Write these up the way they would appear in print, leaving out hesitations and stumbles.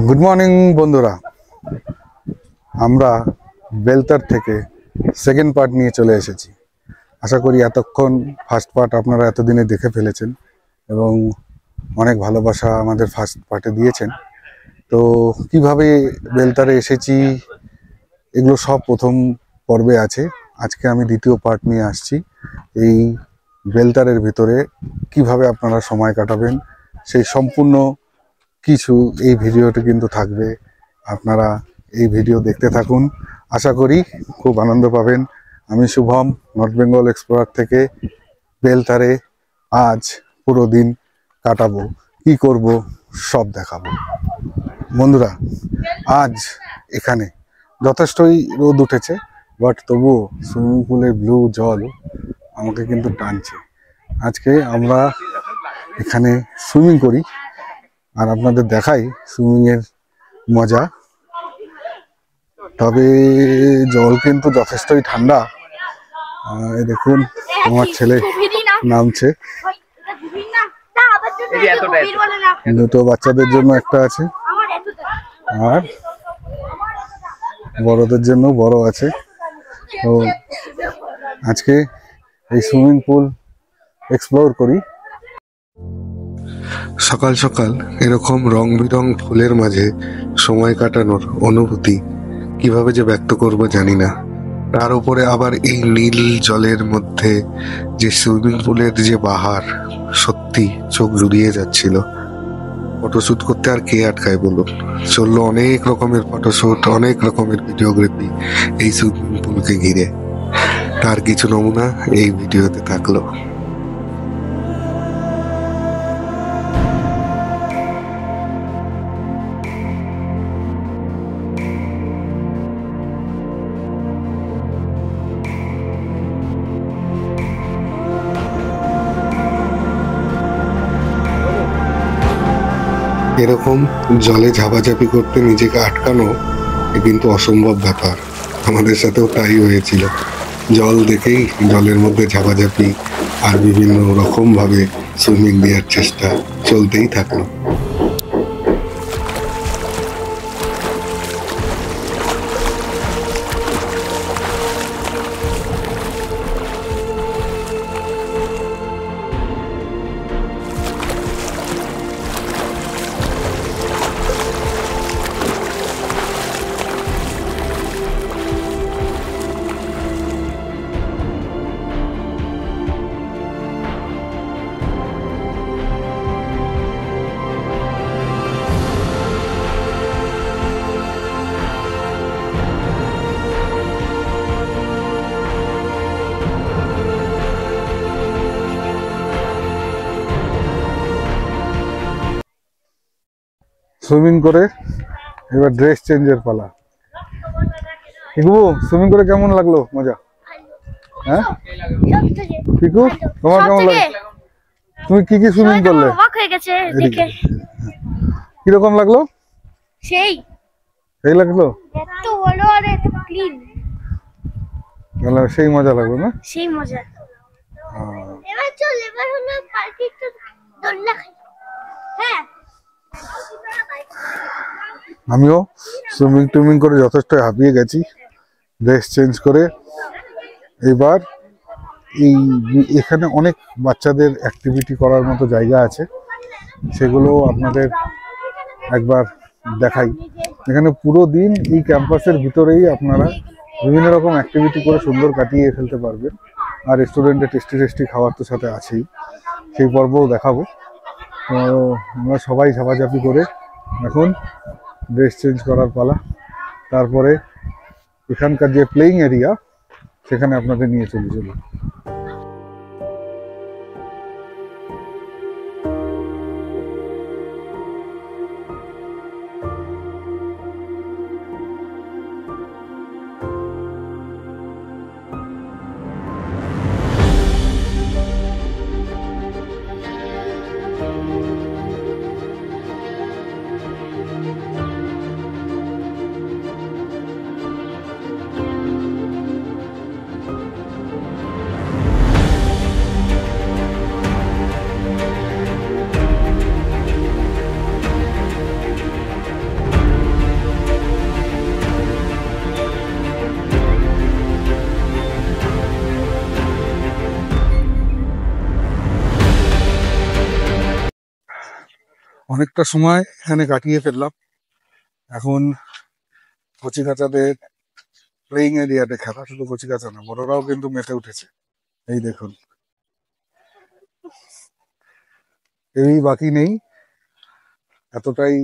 Good morning বন্ধুরা, আমরা বেলতার থেকে সেকেন্ড পার্ট নিয়ে চলে এসেছি। আশা করি এতক্ষণ ফার্স্ট পার্ট আপনারা এতদিনে দেখে ফেলেছেন এবং অনেক ভালোবাসা আমাদের ফার্স্ট পার্টে দিয়েছেন। তো কিভাবে বেলতারে এসেছি এগুলো সব প্রথম পর্বে আছে। আজকে আমি দ্বিতীয় পার্ট নিয়ে আসছি। এই বেলতারের ভিতরে কিভাবে আপনারা সময় কাটাবেন সেই সম্পূর্ণ কিছু এই ভিডিওতে কিন্তু থাকবে। আপনারা এই ভিডিও দেখতে থাকুন, আশা করি খুব আনন্দ পাবেন। আমি শুভম, নর্থ বেঙ্গল এক্সপ্লোরার থেকে বেলতারে আজ পুরো দিন কাটাবো, কি করব সব দেখাবো। বন্ধুরা, আজ এখানে যথেষ্টই রোদ উঠেছে, বাট তবুও সুইমিং পুলের ব্লু জল আমাকে কিন্তু টানছে। আজকে আমরা এখানে সুইমিং করি আর আপনাদের দেখাই সুইমিংয়ের মজা। তবে জল কিন্তু যথেষ্টই ঠান্ডা। দেখুন আমার ছেলে নামছে, দুটো বাচ্চাদের জন্য একটা আছে আর বড়দের জন্য বড় আছে। তো আজকে এই সুইমিং পুল এক্সপ্লোর করি। সকাল সকাল এরকম রং বেরং ফুলের মাঝে সময় কাটানোর অনুভূতি কিভাবে যে ব্যক্ত করব জানি না। তার উপরে আবার এই নীল জলের মধ্যে যে সুইমিং পুলের যে বাহার, সত্যি চোখ জুড়িয়ে যাচ্ছিল। ফটোশ্যুট করতে আর কে আটকায় বলুন। চললো অনেক রকমের ফটোশ্যুট, অনেক রকমের ভিডিওগ্রাফি এই সুইমিং পুলকে ঘিরে। তার কিছু নমুনা এই ভিডিওতে থাকলো। এরকম জলে ঝাপাঝাপি করতে নিজেকে আটকানো কিন্তু অসম্ভব ব্যাপার। আমাদের সাথেও তাই হয়েছিল। জল দেখেই জলের মধ্যে ঝাপাঝাপি আর বিভিন্ন রকম ভাবে সুইমিং দেওয়ার চেষ্টা চলতেই থাকলো। সুইমিং করে এবার ড্রেস চেঞ্জের পালা। পিকু, সুইমিং করে কেমন লাগলো? মজা? হ্যাঁ পিকু, তোমার কেমন লাগলো? তুমি কি কি সুইমিং করলে? কিরকম লাগলো? সেই লাগলো, সেই মজা লাগলো না? সেই মজা। এবার চল, এবার হলো পার্কে একটু দোলনা খাই। হ্যাঁ, আমিও সুইমিং টুইমিং করে যথেষ্ট হাঁপিয়ে গেছি। ড্রেস চেঞ্জ করে এবার এখানে অনেক বাচ্চাদের অ্যাক্টিভিটি করার মতো জায়গা আছে, সেগুলো আপনাদের একবার দেখাই। এখানে পুরো দিন এই ক্যাম্পাসের ভিতরেই আপনারা বিভিন্ন রকম অ্যাক্টিভিটি করে সুন্দর কাটিয়ে ফেলতে পারবেন। আর রেস্টুরেন্টে টেস্টি খাবার তো সাথে আছেই, সেই পর্বও দেখাবো। তো আমরা সবাই ঝাপাঝাপি করে এখন ড্রেস চেঞ্জ করার পালা। তারপরে এখানকার যে প্লেইং এরিয়া সেখানে আপনাদের নিয়ে চলে যাবো। অনেকটা সময় এখানে কাটিয়ে ফেললাম। এখন কচিকাচাদের প্লেইং এরিয়াতে খেলা, শুধু কচিকাচা না, বড়রাও কিন্তু মেতে উঠেছে। এই দেখুন, এই বাকি নেই, এতটাই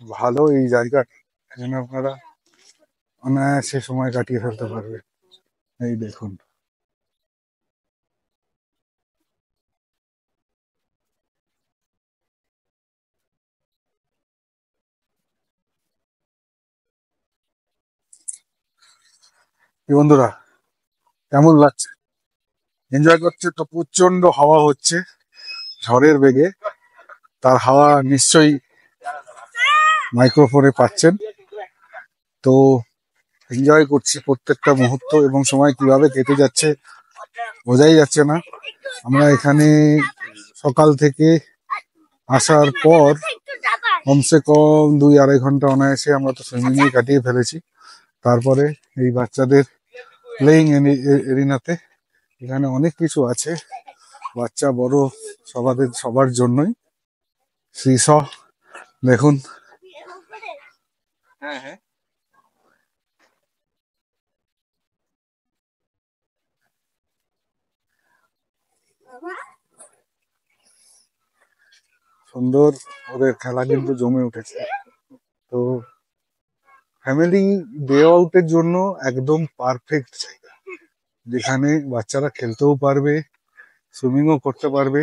ভালো এই জায়গাটা, এখানে আপনারা অনায়াসে সময় কাটিয়ে ফেলতে পারবে। এই দেখুন, কি বন্ধুরা, কেমন লাগছে? এনজয় করছে তো? প্রচন্ড হাওয়া হচ্ছে ঝড়ের বেগে, তার হাওয়া নিশ্চয়ই মাইক্রোফোনে পাচ্ছেন। তো এনজয় করছি প্রত্যেকটা মুহূর্ত, এবং সময় কিভাবে কেটে যাচ্ছে বোঝাই যাচ্ছে না। আমরা এখানে সকাল থেকে আসার পর কমসে কম 2-2.5 ঘন্টা অনায়াসে আমরা তো সুইমিংয়ে কাটিয়ে ফেলেছি। তারপরে এই বাচ্চাদের প্লেইং এরিনাতে, এখানে অনেক কিছু আছে, বাচ্চা বড় সবার জন্যই। শ্রীশ দেখুন, সুন্দর ওদের খেলা কিন্তু জমে উঠেছে। তো ফ্যামিলি ডে আউটের জন্য একদম পারফেক্ট জায়গা, যেখানে বাচ্চারা খেলতেও পারবে, সুইমিংও করতে পারবে।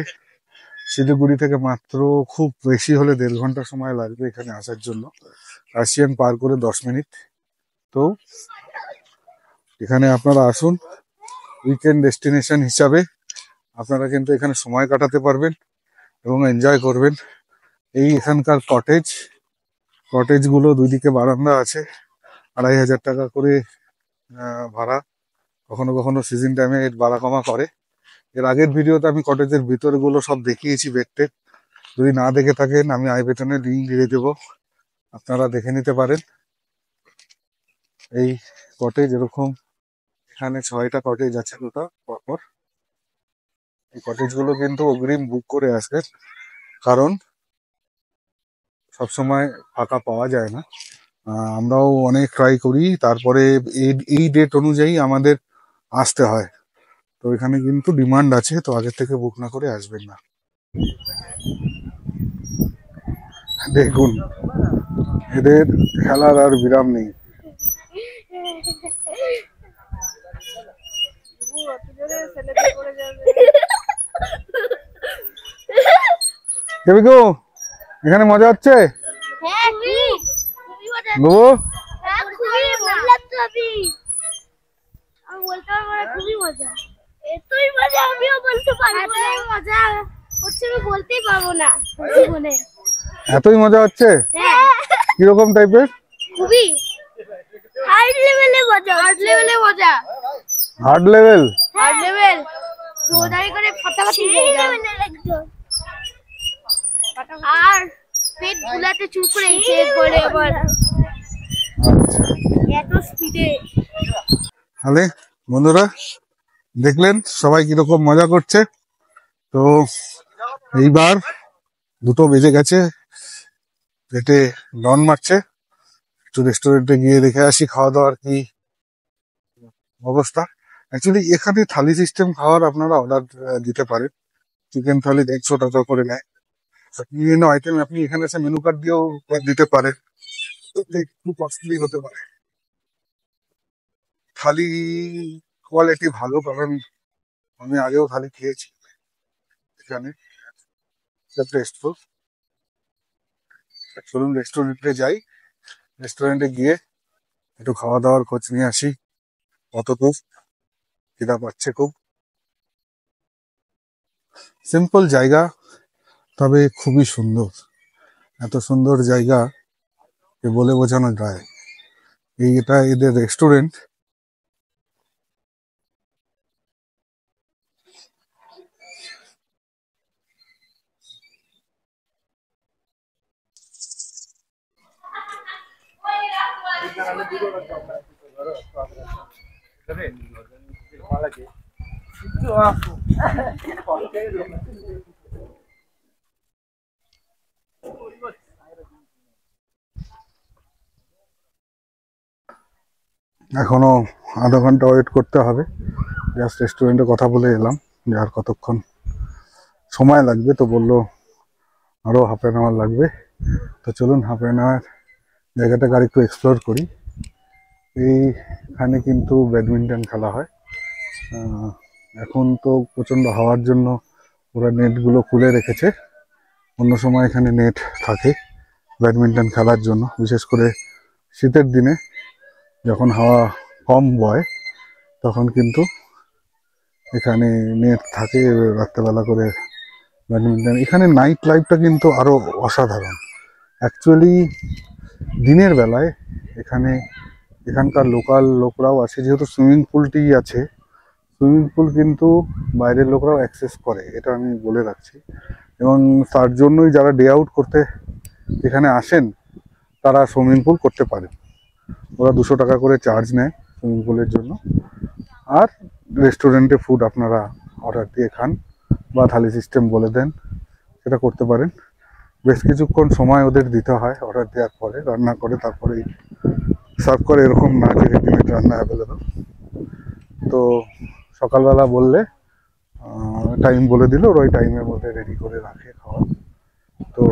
শিলিগুড়ি থেকে মাত্র খুব বেশি হলে 1.5 ঘন্টা সময় লাগবে এখানে আসার জন্য, রাশিয়ান পার করে 10 মিনিট। তো এখানে আপনারা আসুন, উইকেন্ড ডেস্টিনেশন হিসাবে আপনারা কিন্তু এখানে সময় কাটাতে পারবেন এবং এনজয় করবেন। এই এখানকার কটেজগুলো দুই দিকে বারান্দা আছে, 2,500 টাকা করে ভাড়া। কখনো কখনো সিজন টাইমে বাড়া কমা করে। এর আগের ভিডিওতে আমি কটেজের ভিতরগুলো সব দেখিয়েছি, বেডটেক। যদি না দেখে থাকেন, আমি আই বাটনে লিঙ্ক দিয়ে দেবো, আপনারা দেখে নিতে পারেন। এই কটেজ এরকম এখানে 6টা কটেজ আছে, দুটো পরপর। এই কটেজগুলো কিন্তু অগ্রিম বুক করে আসবেন, কারণ সবসময় ফাঁকা পাওয়া যায় না। আমরাও অনেক ট্রাই করি, তারপরে এই ডেট অনুযায়ী আমাদের আসতে হয়। তো এখানে কিন্তু ডিমান্ড আছে, তো আগের থেকে বুক না করে আসবেন না। দেখুন, এদের খেলার আর বিরাম নেই। কেবিকো, এখানে মজা হচ্ছে? বাবু, খুবই মজা, এতই মজা আমিও বলতে পারবো না, মজা হচ্ছে আমি বলতেই পারবো না জীবনে। এতই মজা হচ্ছে? কিরকম টাইপের? খুবই হার্ড লেভেলে মজা, হার্ড লেভেলে মজা, হার্ড লেভেল, হার্ড লেভেল। দৌড়াই করে ফাটাফাটি আর পেট গুলাতে চুপ করে চেক করে আবার এত স্পিডে। তাহলে বন্ধুরা দেখলেন সবাই কিরকম মজা করছে। তো এইবার 2টো বেজে গেছে, পেটে ডন মারছে, একটু রেস্টুরেন্টে গিয়ে দেখে আসি খাওয়া দাওয়ার কি অবস্থা। অ্যাকচুয়ালি এখানে থালি সিস্টেম খাওয়ার আপনারা অর্ডার দিতে পারেন, চিকেন থালি 150 টাকা করে নেয়। বিভিন্ন আইটেম আপনি এখানে এসে মেনু কার্ড দিয়েও দিতে পারেন, একটু কস্টলি হতে পারে। থালি কোয়ালিটি ভালো, কারণ আমি আগেও থালি খেয়েছি এখানে, টেস্টফুল। চলুন রেস্টুরেন্টে যাই, রেস্টুরেন্টে গিয়ে একটু খাওয়া দাওয়ার খোঁজ নিয়ে আসি, কতটুকু খিদা পাচ্ছে খুব। সিম্পল জায়গা, তবে খুবই সুন্দর। এত সুন্দর জায়গা বলে বোঝানো যায়। এটা এদের রেস্টুরেন্ট। এখনো আধা ঘন্টা ওয়েট করতে হবে। জাস্ট রেস্টুরেন্টে কথা বলে এলাম যে আর কতক্ষণ সময় লাগবে, তো বললো আরও হাফ অ্যান আওয়ার লাগবে। তো চলুন হাফ অ্যান আওয়ার জায়গাটাকে আর একটু এক্সপ্লোর করি। এইখানে কিন্তু ব্যাডমিন্টন খেলা হয়। এখন তো প্রচণ্ড হাওয়ার জন্য ওরা নেটগুলো খুলে রেখেছে, অন্য সময় এখানে নেট থাকে ব্যাডমিন্টন খেলার জন্য, বিশেষ করে শীতের দিনে যখন হাওয়া কম বয় তখন কিন্তু এখানে নেট থাকে রাত্রেবেলা করে ব্যাডমিন্টন। এখানে নাইট লাইফটা কিন্তু আরও অসাধারণ। অ্যাকচুয়ালি দিনের বেলায় এখানকার লোকাল লোকরাও আছে, যেহেতু সুইমিং পুলটি আছে, সুইমিং পুল কিন্তু বাইরের লোকরাও অ্যাক্সেস করে, এটা আমি বলে রাখছি। এবং তার জন্যই যারা ডে আউট করতে এখানে আসেন তারা সুইমিং পুল করতে পারে। ওরা 200 টাকা করে চার্জ নেয় সুইমিং পুলের জন্য। আর রেস্টুরেন্টে ফুড আপনারা অর্ডার দিয়ে খান বা থালি সিস্টেম বলে দেন, সেটা করতে পারেন। বেশ কিছুক্ষণ সময় ওদের দিতে হয় অর্ডার দেওয়ার পরে, রান্না করে তারপরেই সার্ভ করে, এরকম না যে রেডিমেড রান্না অ্যাভেলেবল। তো সকালবেলা বললে টাইম বলে দিল, ওর ওই টাইমের মধ্যে রেডি করে রাখে খাওয়া। তো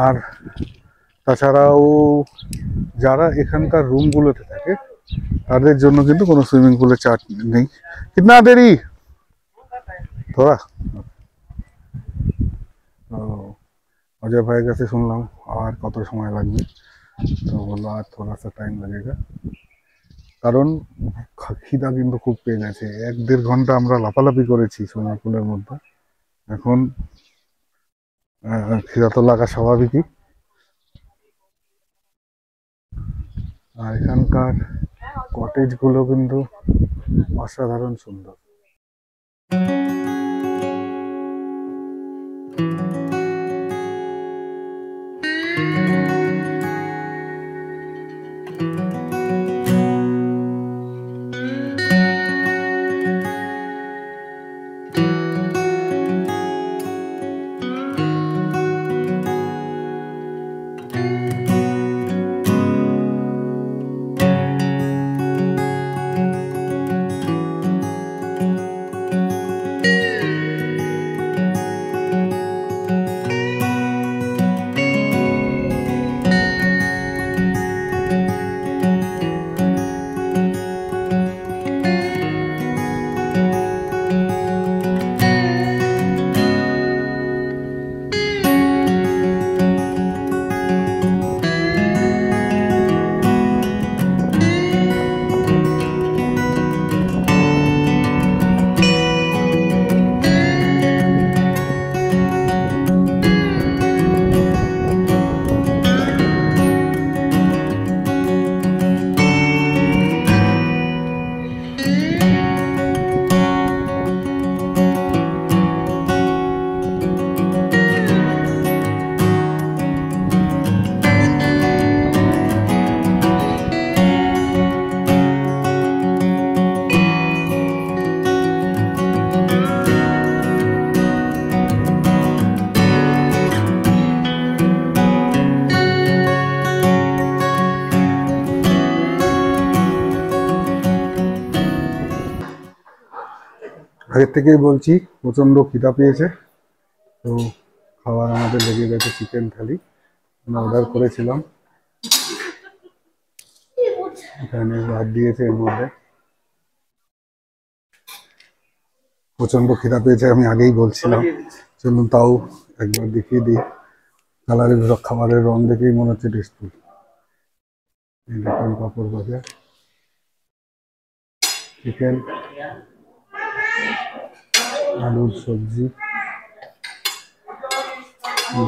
আর তাছাড়াও যারা এখানকার রুমগুলোতে থাকে তাদের জন্য কিন্তু কোনো সুইমিং পুলের চার্জ নেই। কিতনা দেরি থোড়া। তো অজয় ভাইয়ের কাছে শুনলাম আর কত সময় লাগবে, তো বললো আর থোড়া সা টাইম লাগেগা, কারণ খিদা কিন্তু খুব পেয়ে গেছে। 1-1.5 ঘন্টা আমরা লাফালাফি করেছি সুইমিং পুলের মধ্যে, এখন খিদা তো লাগা স্বাভাবিকই। আর এখানকার কটেজগুলো কিন্তু অসাধারণ সুন্দর। আগের থেকেই বলছি প্রচণ্ড খিদা পেয়েছে, তো খাবার আমাদের লেগে গেছে চিকেন থালি। আমরা অর্ডার করেছিলাম, এখানে ভাত দিয়েছে এর মধ্যে। প্রচণ্ড খিদা পেয়েছে, আমি আগেই বলছিলাম। চলুন তাও একবার দেখিয়ে দিই। কালারের খাবারের রং দেখেই মনে হচ্ছে টেস্টফুল। এই দেখুন পাঁপড় ভাজা, চিকেন, আলুর সবজি,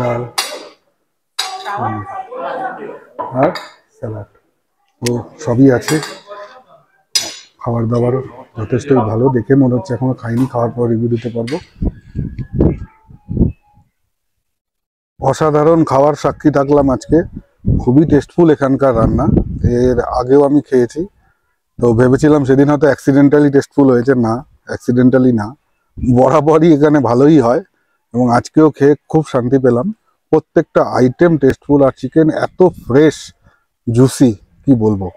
ডাল আর স্যালাড, তো সবই আছে। খাবার দাবার যথেষ্টই ভালো, দেখে মনে হচ্ছে এখনো খাইনি, খাওয়ার পর রিভিউ দিতে পারবো। অসাধারণ খাওয়ার সাক্ষী থাকলাম আজকে, খুবই টেস্টফুল এখানকার রান্না। এর আগেও আমি খেয়েছি, তো ভেবেছিলাম সেদিন হয়তো অ্যাক্সিডেন্টালি টেস্টফুল হয়েছে, না অ্যাক্সিডেন্টালি না, বরাবরই এখানে ভালোই হয়। এবং আজকেও খেয়ে খুব শান্তি পেলাম, প্রত্যেকটা আইটেম টেস্টফুল। আর চিকেন এত ফ্রেশ জুসি, কি বলবো।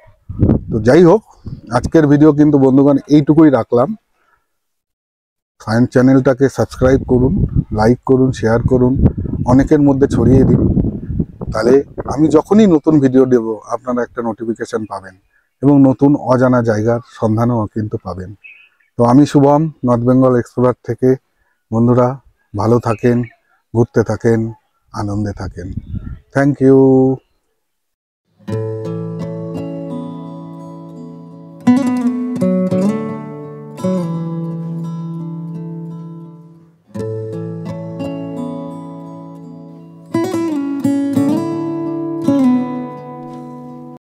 তো যাই হোক, আজকের ভিডিও কিন্তু বন্ধুগণ এইটুকুই রাখলাম। সায়েন্স চ্যানেলটাকে সাবস্ক্রাইব করুন, লাইক করুন, শেয়ার করুন, অনেকের মধ্যে ছড়িয়ে দিন। তাহলে আমি যখনই নতুন ভিডিও দেব আপনারা একটা নোটিফিকেশন পাবেন এবং নতুন অজানা জায়গার সন্ধানও কিন্তু পাবেন। তো আমি শুভম, নর্থ বেঙ্গল এক্সপ্লোরার থেকে। বন্ধুরা ভালো থাকেন, ঘুরতে থাকেন, আনন্দে থাকেন। Thank you.